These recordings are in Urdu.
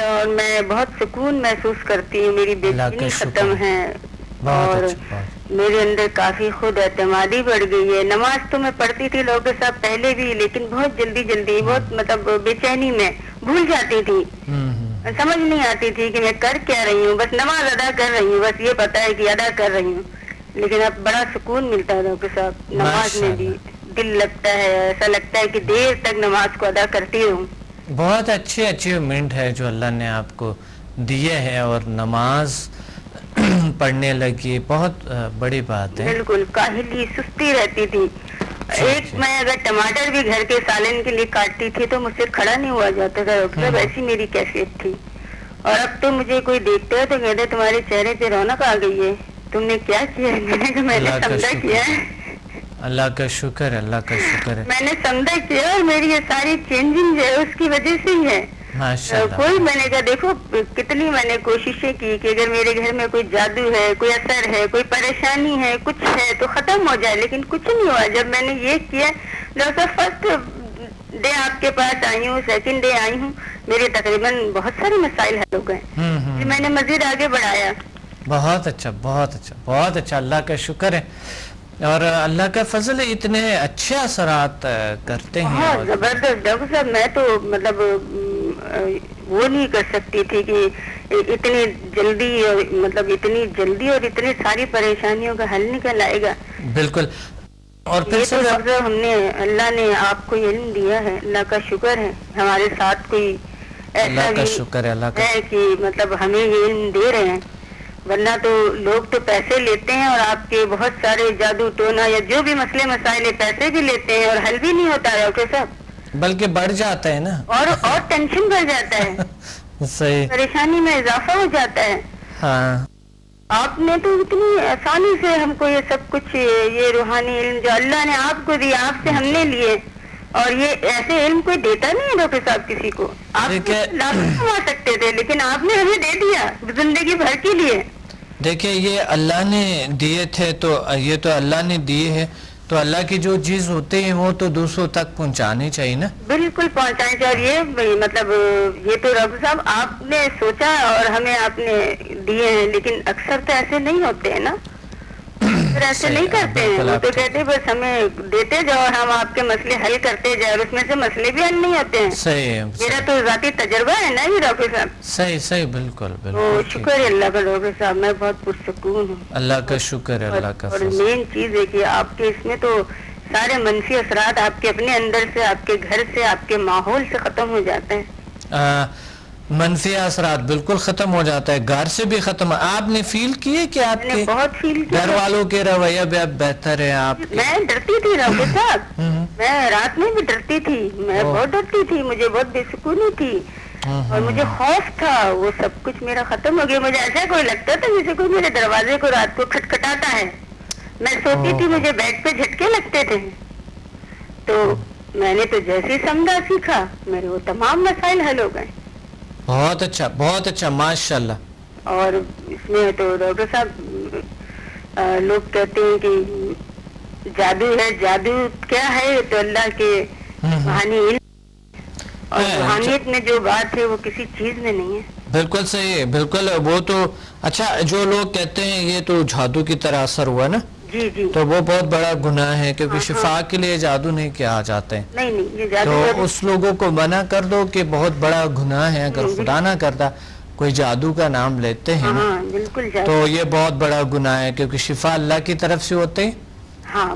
اور میں بہت سکون محسوس کرتی ہوں، میری بے چینی ختم ہے اور میرے اندر کافی خود اعتمادی بڑھ گئی ہے. نماز تو میں پڑھتی تھی لوگوں کے ساتھ پہلے بھی، لیکن بہت جلدی بہت مطلب بے چینی میں بھول جاتی تھی، سمجھ نہیں آتی تھی کہ میں کر کیا رہی ہوں. بس نماز ادا کر رہی ہوں، بس یہ پتا ہے کہ ادا کر رہی ہوں. لیکن اب بڑا سکون ملتا ہے لوگوں کے ساتھ نماز میں بھی، دل لگتا ہے، ایسا لگتا ہے کہ دیر تک نماز کو ادا کرتی رہوں. بہت اچھی اچیومنٹ ہے جو اللہ نے آپ کو دیے ہے، اور نماز پڑھنے لگی، بہت بڑی بات ہے. بالکل کاہلی سستی رہتی تھی. ایک میں اگر ٹماٹر بھی گھر کے سالن کے لیے کاٹتی تھی تو مجھ سے کھڑا نہیں ہوا جاتا تھا ڈاکٹر صاحب، ایسی میری کیفیت تھی. اور اب تو مجھے کوئی دیکھتا ہے تو کہتے ہیں تمہارے چہرے پہ رونق آ گئی ہے، تم نے کیا کیا ہے؟ میں نے کہا میں نے سمجھا کیا ہے. اللہ کا شکر ہے، اللہ کا شکر ہے. میں نے سمجھا کیا اور میری یہ ساری چینجنگ ہے اس کی وجہ سے ہی ہے. کوئی میں نے کہا دیکھو کتنی میں نے کوششیں کی کہ اگر میرے گھر میں کوئی جادو ہے، کوئی اثر ہے، کوئی پریشانی ہے، کچھ ہے تو ختم ہو جائے، لیکن کچھ نہیں ہوا. جب میں نے یہ کیا ڈاکٹر فرسٹ ڈے آپ کے پاس آئی ہوں، سیکنڈ ڈے آئی ہوں، میرے تقریباً بہت سارے مسائل حل ہو گئے. میں نے مزید آگے بڑھایا. بہت اچھا بہت اچھا بہت اچھا، اللہ کا شکر ہے. اور اللہ کا فضل اتنے اچھے اثرات کرتے ہیں. بہت زبردست ڈاکٹر صاحب، میں تو مطلب وہ نہیں کر سکتی تھی کہ اتنی جلدی اور اتنی ساری پریشانیوں کا حل نکل آئے گا. بالکل. اور پھر تو ڈاکٹر صاحب اللہ نے آپ کو علم دیا ہے، اللہ کا شکر ہے. ہمارے ساتھ کوئی ایسا بھی ہے کہ مطلب ہمیں یہ علم دے رہے ہیں، ورنہ تو لوگ تو پیسے لیتے ہیں اور آپ کے بہت سارے جادو ٹونا یا جو بھی مسئلے مسائل پیسے بھی لیتے ہیں اور حل بھی نہیں ہوتا ہے ڈاکٹر صاحب، بلکہ بڑھ جاتا ہے نا، اور ٹینشن بڑھ جاتا ہے. صحیح، پریشانی میں اضافہ ہو جاتا ہے. ہاں آپ نے تو اتنی آسانی سے ہم کو یہ سب کچھ، یہ روحانی علم جو اللہ نے آپ کو دیا، آپ سے ہم نے لیے، اور یہ ایسے علم کوئی دیتا نہیں ہے ڈاکٹر صاحب کسی کو. آپ لاکھ کما سکتے تھے لیکن آپ نے ہمیں دے دیا زندگی بھر کے لیے. دیکھیں یہ اللہ نے دیے تھے تو یہ تو اللہ نے دیے ہیں، تو اللہ کی جو چیز ہوتے ہیں وہ تو دوسروں تک پہنچانی چاہیے نا. بالکل پہنچانی چاہیے. یہ مطلب یہ تو ڈاکٹر صاحب آپ نے سوچا اور ہمیں آپ نے دیے ہیں، لیکن اکثر تو ایسے نہیں ہوتے ہیں نا، ایسے نہیں کرتے ہیں. وہ تو کہتے بس ہمیں دیتے جاؤ اور ہم آپ کے مسئلے حل کرتے جائیں، اور اس میں سے مسئلے بھی حل نہیں ہوتے ہیں. صحیح، میرا تو ذاتی تجربہ ہے نا یہ ڈاکٹر صاحب. صحیح بالکل بالکل. شکر ہے اللہ کا ڈاکٹر صاحب، میں بہت پرسکون ہوں. اللہ کا شکر ہے، اللہ کا. اور مین چیز ہے کہ آپ کے اس میں تو سارے منفی اثرات آپ کے اپنے اندر سے، آپ کے گھر سے، آپ کے ماحول سے ختم ہو جاتے ہیں. منفی اثرات بالکل ختم ہو جاتا ہے، گھر سے بھی ختم. آپ نے فیل کیے کہ آپ کے بہت فیل کیا، گھر والوں کے رویہ بھی اب بہتر ہے؟ آپ میں ڈرتی تھی ڈاکٹر صاحب، میں رات میں بھی ڈرتی تھی، میں بہت ڈرتی تھی، مجھے بہت بے سکونی تھی اور مجھے خوف تھا. وہ سب کچھ میرا ختم ہو گیا. مجھے ایسا کوئی لگتا تھا جیسے کوئی میرے دروازے کو رات کو کھٹکھٹاتا ہے. میں سوتی تھی، مجھے بیڈ پہ جھٹکے لگتے تھے. تو میں نے تو جیسے ہی سمجھا سیکھا، میرے وہ تمام مسائل حل ہو گئے. بہت اچھا ماشاءاللہ. اور اس میں تو ڈاکٹر صاحب لوگ کہتے ہیں کہ جادو ہے. جادو کیا ہے؟ تو اللہ کے روحانی علم اور روحانیت میں جو بات ہے وہ کسی چیز میں نہیں ہے. بالکل صحیح، بالکل. وہ تو اچھا جو لوگ کہتے ہیں یہ تو جادو کی طرح اثر ہوا نا، جی جی، تو وہ بہت بڑا گناہ ہے، کیونکہ شفا کے لیے جادو نہیں کیا جاتے ہیں. نہیں یہ جادو، تو اس لوگوں کو منع کر دو کہ بہت بڑا گناہ ہے اگر خدا نہ کرتا کوئی جادو کا نام لیتے ہیں بالکل، تو یہ بہت بڑا گناہ ہے، کیونکہ شفا اللہ کی طرف سے ہوتے ہیں.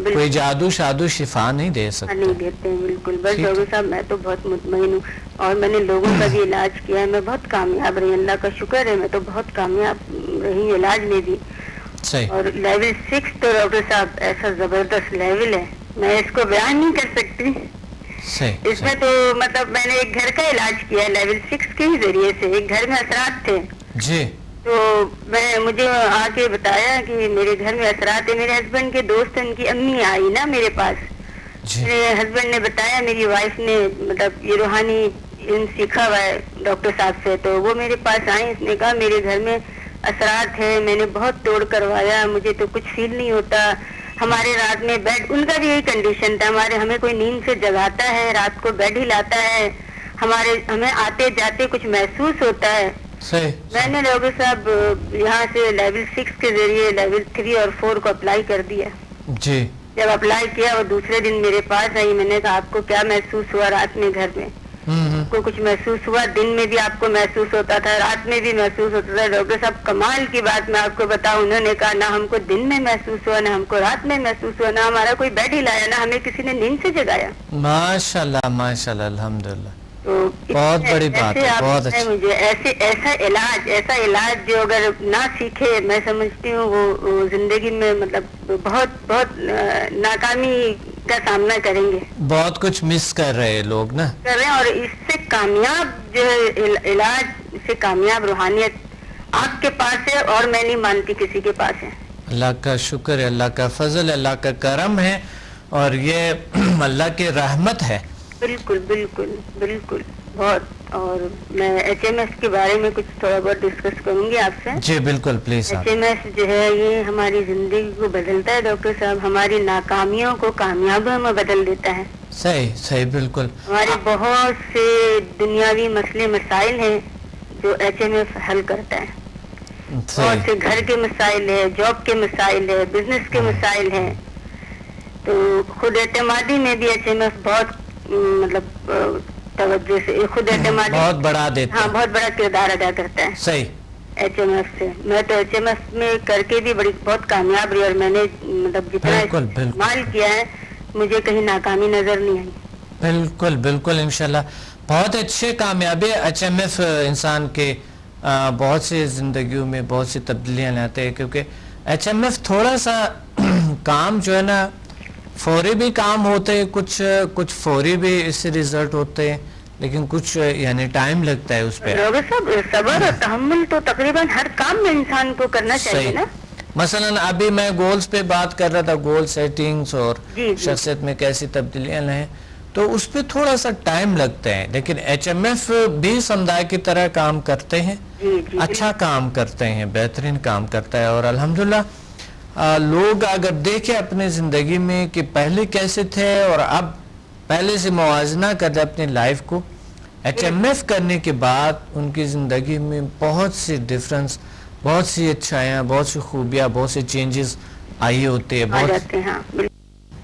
کوئی جادو شادو شفا نہیں دے سکتا، نہیں دیتے. بالکل. بس ڈاکٹر صاحب میں تو بہت مطمئن ہوں اور میں نے لوگوں کا بھی علاج کیا ہے، میں بہت کامیاب رہی، اللہ کا شکر ہے. میں تو بہت کامیاب رہی علاج میں بھی. اور لیول 6 تو ڈاکٹر صاحب ایسا زبردست لیول ہے، میں اس کو بیان نہیں کر سکتی. اس میں تو مطلب میں نے ایک گھر کا علاج کیا ہے لیول 6 کے ہی ذریعے سے. ایک گھر میں اثرات تھے جی، تو مجھے آ کے بتایا کہ میرے گھر میں اثرات ہے. میرے ہسبینڈ کے دوست، ان کی امی آئی نا میرے پاس. میرے ہسبینڈ نے بتایا، میری وائف نے مطلب یہ روحانی علم سیکھا ہوا ہے ڈاکٹر صاحب سے، تو وہ میرے پاس آئے. اس نے کہا میرے گھر میں اثرات ہے، میں نے بہت توڑ کروایا، مجھے تو کچھ فیل نہیں ہوتا. ہمارے رات میں بیڈ، ان کا بھی یہی کنڈیشن تھا، ہمیں کوئی نیند سے جگاتا ہے، رات کو بیڈ ہلاتا ہے ہمیں آتے جاتے کچھ محسوس ہوتا ہے. صحیح. میں نے ڈاکٹر صاحب یہاں سے لیول 6 کے ذریعے لیول 3 اور 4 کو اپلائی کر دیا. جی. جب اپلائی کیا وہ دوسرے دن میرے پاس آئی. میں نے کہا آپ کو کیا محسوس ہوا رات میں گھر میں؟ کو کچھ محسوس ہوا؟ دن میں بھی آپ کو محسوس ہوتا تھا, رات میں بھی محسوس ہوتا تھا. ڈاکٹر صاحب کمال کی بات میں آپ کو بتاؤں, انہوں نے کہا نہ ہم کو دن میں محسوس ہوا, نہ ہم کو رات میں محسوس ہوا, نہ ہمارا کوئی بیڈ ہلایا, نہ ہمیں کسی نے نیند سے جگایا. ماشاء اللہ ماشاء اللہ, الحمدللہ. تو بہت بڑی بات ہے, بہت اچھا. مجھے ایسا علاج جو اگر نہ سیکھے, میں سمجھتی ہوں وہ زندگی میں مطلب بہت ناکامی کا سامنا کریں گے. بہت کچھ مس کر رہے ہیں لوگ نا, کر رہے ہیں. اور اس سے کامیاب جو علاج سے کامیاب روحانیت آپ کے پاس ہے, اور میں نہیں مانتی کسی کے پاس ہے. اللہ کا شکر ہے, اللہ کا فضل, اللہ کا کرم ہے, اور یہ اللہ کی رحمت ہے. بالکل بالکل بالکل بہت. اور میں ایچ ایم ایس کے بارے میں کچھ تھوڑا بہت ڈسکس کروں گی آپ سے. جی بالکل پلیز. ایچ ایم ایس جو ہے یہ ہماری زندگی کو بدلتا ہے ڈاکٹر صاحب, ہماری ناکامیوں کو کامیابیوں میں بدل دیتا ہے. صحیح صحیح بالکل. ہمارے بہت سے دنیاوی مسئلے مسائل ہیں جو ایچ ایم ایف حل کرتا ہے. بہت سے گھر کے مسائل ہے, جاب کے مسائل ہے, بزنس کے مسائل ہیں. تو خود اعتمادی میں بھی ایچ ایم ایف بہت مطلب توجہ سے خود اعتمادی بہت بڑا دیتا ہے. ہاں بہت بڑا کردار ادا کرتا ہے. صحیح. ایچ ایم ایف سے میں تو ایچ ایم ایف میں کر کے بھی بہت کامیاب رہی, اور میں نے مطلب جتنا استعمال کیا ہے مجھے کہیں ناکامی نظر نہیں آئی. بالکل بالکل انشاءاللہ. بہت اچھے کامیابی ایچ ایم ایف انسان کے بہت سے زندگیوں میں بہت سی تبدیلیاں لاتے ہیں, کیونکہ ایچ ایم ایف تھوڑا سا کام جو ہے نا فوری بھی کام ہوتے ہیں, کچھ فوری بھی اس سے ریزلٹ ہوتے ہیں, لیکن کچھ یعنی ٹائم لگتا ہے اس پہ. صبر اور تحمل تو تقریباً ہر کام میں انسان کو کرنا چاہیے نا. مثلا ابھی میں گولز پہ بات کر رہا تھا, گول سیٹنگز اور شخصیت میں کیسی تبدیلیاں لائیں, تو اس پہ تھوڑا سا ٹائم لگتا ہے. لیکن ایچ ایم ایف بھی سمدائے کی طرح کام کرتے ہیں, اچھا کام کرتے ہیں, بہترین کام کرتا ہے. اور الحمدللہ لوگ اگر دیکھیں اپنے زندگی میں کہ پہلے کیسے تھے اور اب پہلے سے موازنہ کر دیں اپنی لائف کو, ایچ ایم ایف کرنے کے بعد ان کی زندگی میں بہت سی ڈفرنس, بہت سی اچھائیاں, بہت سی خوبیاں, بہت سے چینجز آئی ہوتے ہیں,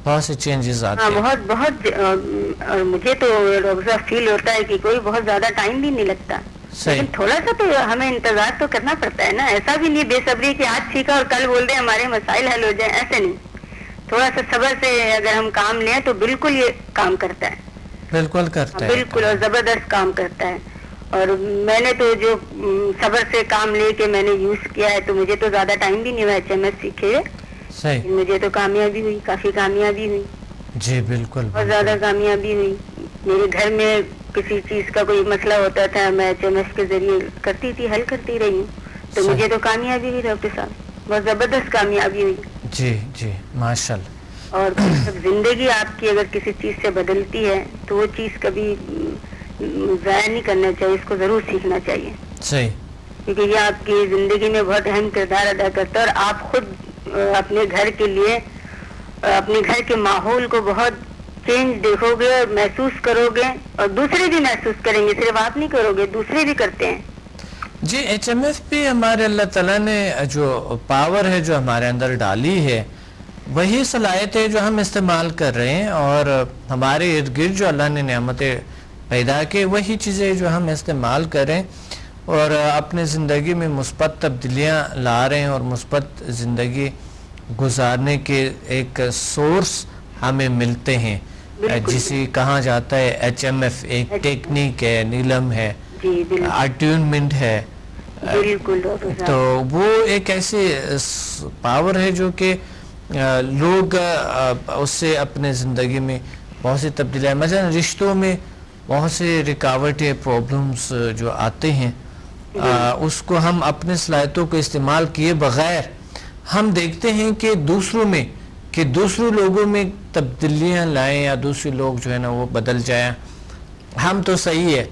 بہت سے چینجز آتے ہیں. بہت بہت. اور مجھے تو روزہ فیل ہوتا ہے کہ کوئی بہت زیادہ ٹائم بھی نہیں لگتا, لیکن تھوڑا سا تو ہمیں انتظار تو کرنا پڑتا ہے نا. ایسا بھی نہیں بے صبری کہ آج سیکھا اور کل بول دیں ہمارے مسائل حل ہو جائیں, ایسے نہیں. تھوڑا سا صبر سے اگر ہم کام لیں تو بالکل یہ کام کرتا ہے. بالکل کرتا ہے, بالکل, اور زبردست کام کرتا ہے. اور میں نے تو جو صبر سے کام لے کے میں نے یوز کیا ہے, تو مجھے تو زیادہ ٹائم بھی نہیں ہوا ایچ ایم ایس سیکھے ہوئے, مجھے تو کامیابی ہوئی, کافی کامیابی ہوئی. جی بالکل, بہت زیادہ کامیابی ہوئی. میرے گھر میں کسی چیز کا کوئی مسئلہ ہوتا تھا, میں ایچ ایم ایس کے ذریعے کرتی تھی, حل کرتی رہی ہوں, تو مجھے تو کامیابی ہوئی ڈاکٹر صاحب, بہت زبردست کامیابی ہوئی. جی جی ماشاءاللہ. اور زندگی آپ کی اگر کسی چیز سے بدلتی ہے تو وہ چیز کبھی ضائع نہیں کرنا چاہیے, اس کو ضرور سیکھنا چاہیے. صحیح. کیونکہ یہ آپ کی زندگی میں بہت اہم کردار ادا کرتا ہے, اور آپ خود اپنے گھر کے لیے, اپنے گھر کے ماحول کو بہت چینج دیکھو گے اور محسوس کرو گے, اور دوسرے بھی محسوس کریں گے. صرف آپ نہیں کرو گے, دوسرے بھی کرتے ہیں. جی ایچ ایم ایف بھی ہمارے اللہ تعالیٰ نے جو پاور ہے جو ہمارے اندر ڈالی ہے, وہی صلاحیتیں جو ہم استعمال کر رہے ہیں, اور ہمارے ارد گرد جو اللہ نے نعمتیں پیدا کی وہی چیزیں جو ہم استعمال کریں اور اپنے زندگی میں مثبت تبدیلیاں لا رہے ہیں, اور مثبت زندگی گزارنے کے ایک سورس ہمیں ملتے ہیں, جسے کہا جاتا ہے ایچ ایم ایف. ایک ٹیکنیک ہے, نیلم ہے, اٹیونمنٹ ہے, تو وہ ایک ایسی پاور ہے جو کہ لوگ اس سے اپنے زندگی میں بہت سی تبدیلیاں, مثلا رشتوں میں بہت سے رکاوٹیں, پرابلمز جو آتے ہیں, اس کو ہم اپنے صلاحیتوں کو استعمال کیے بغیر ہم دیکھتے ہیں کہ دوسرے لوگوں میں تبدیلیاں لائیں, یا دوسرے لوگ جو ہے نا وہ بدل جائیں. ہم تو صحیح ہے,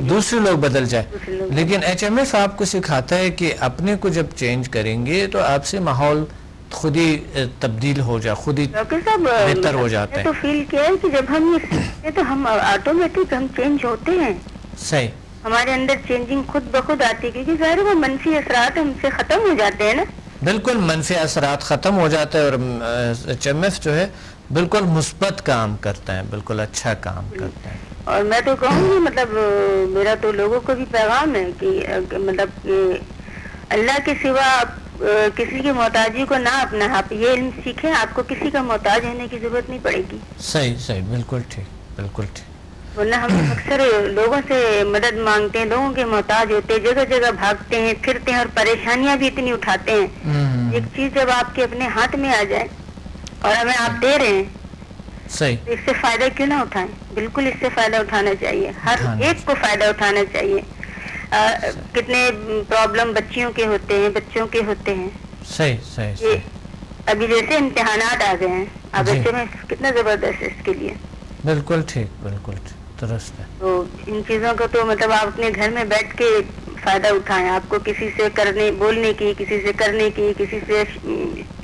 دوسرے لوگ بدل جائیں, لیکن ایچ ایم ایف آپ کو سکھاتا ہے کہ اپنے کو جب چینج کریں گے تو آپ سے ماحول خود ہی تبدیل ہو جائے, خود ہی بہتر ہو جاتا ہے. تو فیل کیا ہے کہ جب ہم یہ سیکھتے تو ہم آٹومیٹک ہم چینج ہوتے ہیں. صحیح. ہمارے اندر چینجنگ خود بخود آتی ہے کیونکہ ظاہر وہ منفی اثرات ہم سے ختم ہو جاتے ہیں نا. بالکل منفی اثرات ختم ہو جاتے ہیں اور HMF جو ہے بالکل مثبت کام کرتا ہے, بالکل اچھا کام کرتا ہے. اور میں تو کہوں گی مطلب میرا تو لوگوں کو بھی پیغام ہے کہ مطلب اللہ کے سوا کسی کی محتاجی کو نہ اپنا, آپ یہ علم سیکھیں, آپ کو کسی کا محتاج ہونے کی ضرورت نہیں پڑے گی. صحیح صحیح, بالکل ٹھیک, بالکل ٹھیک. ورنہ ہم اکثر لوگوں سے مدد مانگتے ہیں, لوگوں کے محتاج ہوتے ہیں, جگہ جگہ بھاگتے ہیں, پھرتے ہیں اور پریشانیاں بھی اتنی اٹھاتے ہیں. ایک چیز جب آپ کے اپنے ہاتھ میں آ جائے اور ہمیں آپ دے رہے ہیں, صحیح, اس سے فائدہ کیوں نہ اٹھائیں؟ بالکل اس سے فائدہ اٹھانا چاہیے, ہر ایک کو فائدہ اٹھانا چاہیے. کتنے پرابلم بچیوں کے ہوتے ہیں, بچوں کے ہوتے ہیں. صحیح صحیح. ابھی جیسے امتحانات آ گئے ہیں, اب بچے میں کتنا زبردست ہے اس کے لیے. بالکل ٹھیک, بالکل درست ہے. تو ان چیزوں کو تو مطلب آپ اپنے گھر میں بیٹھ کے فائدہ اٹھائیں. آپ کو کسی سے بولنے کی, کسی سے کرنے کی, کسی سے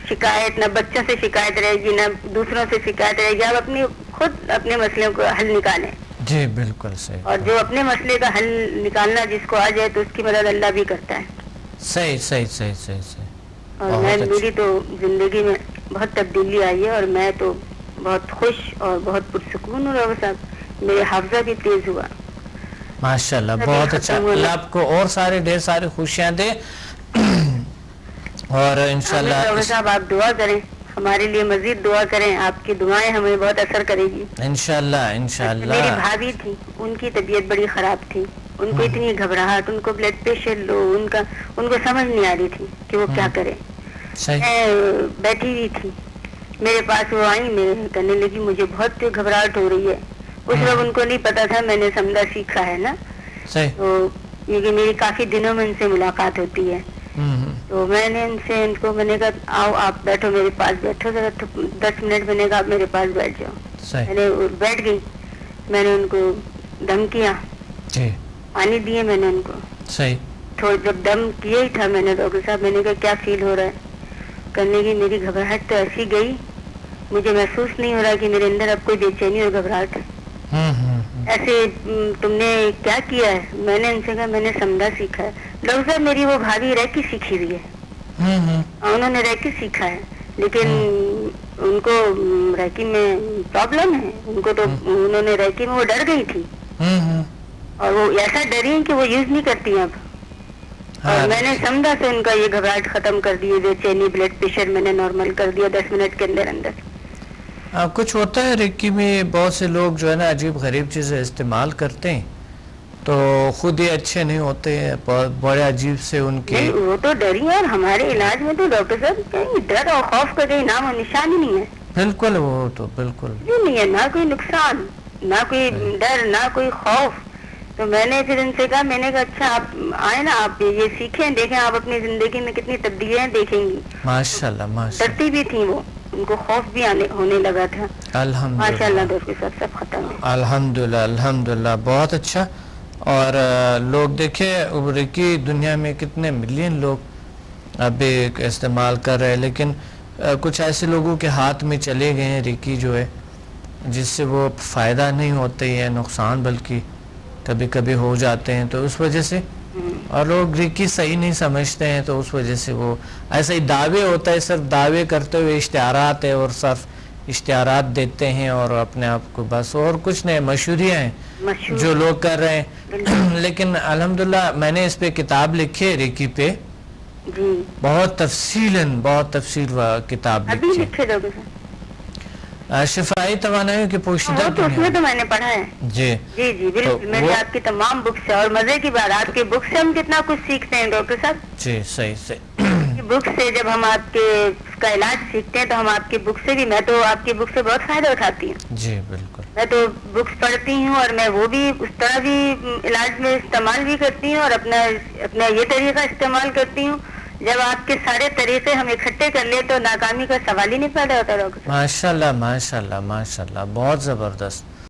شکایت, نہ بچوں سے شکایت رہے گی, نہ دوسروں سے شکایت رہے گی. آپ خود اپنے مسئلوں کو حل نکالیں. جی بالکل صحیح. اور جو اپنے مسئلے کا حل نکالنا جس کو آ جائے تو اس کی مدد اللہ بھی کرتا ہے. صحیح صحیح صحیح صحیح صحیح. اور میری تو زندگی میں بہت تبدیلی آئی ہے اور میں تو بہت خوش اور بہت پرسکون ہوں. اور صاحب میرے حافظہ بھی تیز ہوا. ماشاءاللہ, بہت اچھا. اللہ آپ کو اور ڈھیر سارے خوشیاں دے. اور انشاءاللہ ڈاکٹر صاحب آپ دعا کریں, ہمارے لیے مزید دعا کریں. آپ کی دعائیں ہمیں بہت اثر کرے گی انشاءاللہ. انشاءاللہ میری بھابھی تھی, ان کی طبیعت بڑی خراب تھی. ان کو اتنی گھبراہٹ, ان کو بلڈ پریشر لو, ان کو سمجھ نہیں آ رہی تھی کہ وہ کیا کرے. میں بیٹھی ہوئی تھی, میرے پاس وہ آئی, میرے کہنے لگی مجھے بہت گھبراہٹ ہو رہی ہے. اس وقت ان کو نہیں پتا تھا میں نے سمجھا سیکھا ہے نا. تو یہ میری کافی دنوں میں ان سے ملاقات ہوتی ہے. تو میں نے ان کو میں نے کہا آؤ آپ بیٹھو, میرے پاس بیٹھو ذرا 10 منٹ. میں نے کہا آپ میرے پاس بیٹھ جاؤ. میں نے بیٹھ گئی, میں نے ان کو دم کیا, پانی دیے میں نے ان کو. تھوڑا جب دم کیا ہی تھا میں نے ڈاکٹر صاحب, میں نے کہا کیا فیل ہو رہا ہے؟ کرنے کی میری گھبراہٹ تو ایسی گئی, مجھے محسوس نہیں ہو رہا کہ میرے اندر اب کوئی بے چینی اور گھبراہٹ ہے. ایسے تم نے کیا کیا ہے؟ میں نے ان سے کہا میں نے سمجھا سیکھا ہے. ڈاکٹر صاحب میری وہ بھابھی ریکی سیکھی ہوئی ہے, انہوں نے ریکی سیکھا ہے, لیکن ان کو ریکی میں پرابلم ہے. ان کو تو انہوں نے ریکی میں وہ ڈر گئی تھی, اور وہ ایسا ڈری ہیں کہ وہ یوز نہیں کرتی ہیں اب. اور میں نے سمجھا سے ان کا یہ گھبراہٹ ختم کر دی, بے چینی, بلڈ پریشر میں نے نارمل کر دیا 10 منٹ کے اندر. کچھ ہوتا ہے ریکی میں, بہت سے لوگ جو ہے نا عجیب غریب چیزیں استعمال کرتے ہیں تو خود ہی اچھے نہیں ہوتے, بڑے عجیب سے ان کے. وہ تو ڈری ہے, اور ہمارے علاج میں تو ڈاکٹر صاحب ڈر اور خوف کا کوئی نام و نشان ہی نہیں ہے. بالکل, وہ تو بالکل نہیں ہے, نہ کوئی نقصان, نہ کوئی ڈر, نہ کوئی خوف. تو میں نے پھر ان سے کہا, میں نے کہا اچھا آپ آئے نا, آپ یہ سیکھیں, دیکھیں آپ اپنی زندگی میں کتنی تبدیلیاں دیکھیں گی. ماشاءاللہ ماشاءاللہ. ڈرتی بھی تھی وہ, ان کو خوف بھی ہونے لگا تھا. ماشاءاللہ ڈاکٹر صاحب سب ختم ہے. الحمدللہ الحمدللہ, بہت اچھا. اور لوگ دیکھیں ریکی دنیا میں کتنے ملین لوگ ابھی استعمال کر رہے ہیں, لیکن کچھ ایسے لوگوں کے ہاتھ میں چلے گئے ہیں ریکی جو ہے, جس سے وہ فائدہ نہیں ہوتے ہیں, نقصان بلکہ کبھی کبھی ہو جاتے ہیں. تو اس وجہ سے, اور لوگ ریکی صحیح نہیں سمجھتے ہیں, تو اس وجہ سے وہ ایسا ہی دعوے ہوتا ہے, صرف دعوے کرتے ہوئے اشتہارات ہے, اور صرف اشتہارات دیتے ہیں اور اپنے آپ کو بس, اور کچھ نہیں, مشہوریاں ہیں جو لوگ کر رہے ہیں. لیکن الحمدللہ میں نے اس پہ کتاب لکھی ہے ریکی پہ, بہت تفصیل کتاب لکھی ہے, شفائی توانائی کی پوشیدہ دنیا. اس میں تو میں نے پڑھا ہے. جی جی جی بالکل, میری آپ کی تمام بکس ہے. اور مزے کی بات, آپ کی بک سے ہم کتنا کچھ سیکھتے ہیں ڈاکٹر صاحب. جی صحیح سے. بک سے جب ہم آپ کے اس کا علاج سیکھتے ہیں تو ہم آپ کی بک سے بھی, میں تو آپ کی بک سے بہت فائدہ اٹھاتی ہوں. جی بالکل, میں تو بکس پڑھتی ہوں اور میں وہ بھی اس طرح بھی علاج میں استعمال بھی کرتی ہوں, اور اپنا یہ طریقہ استعمال کرتی ہوں. جب آپ کے سارے طریقے ہم اکٹھے کر لیں تو ناکامی کا سوال ہی نہیں پیدا ہوتا. ماشاءاللہ ماشاءاللہ ماشاءاللہ, بہت زبردست.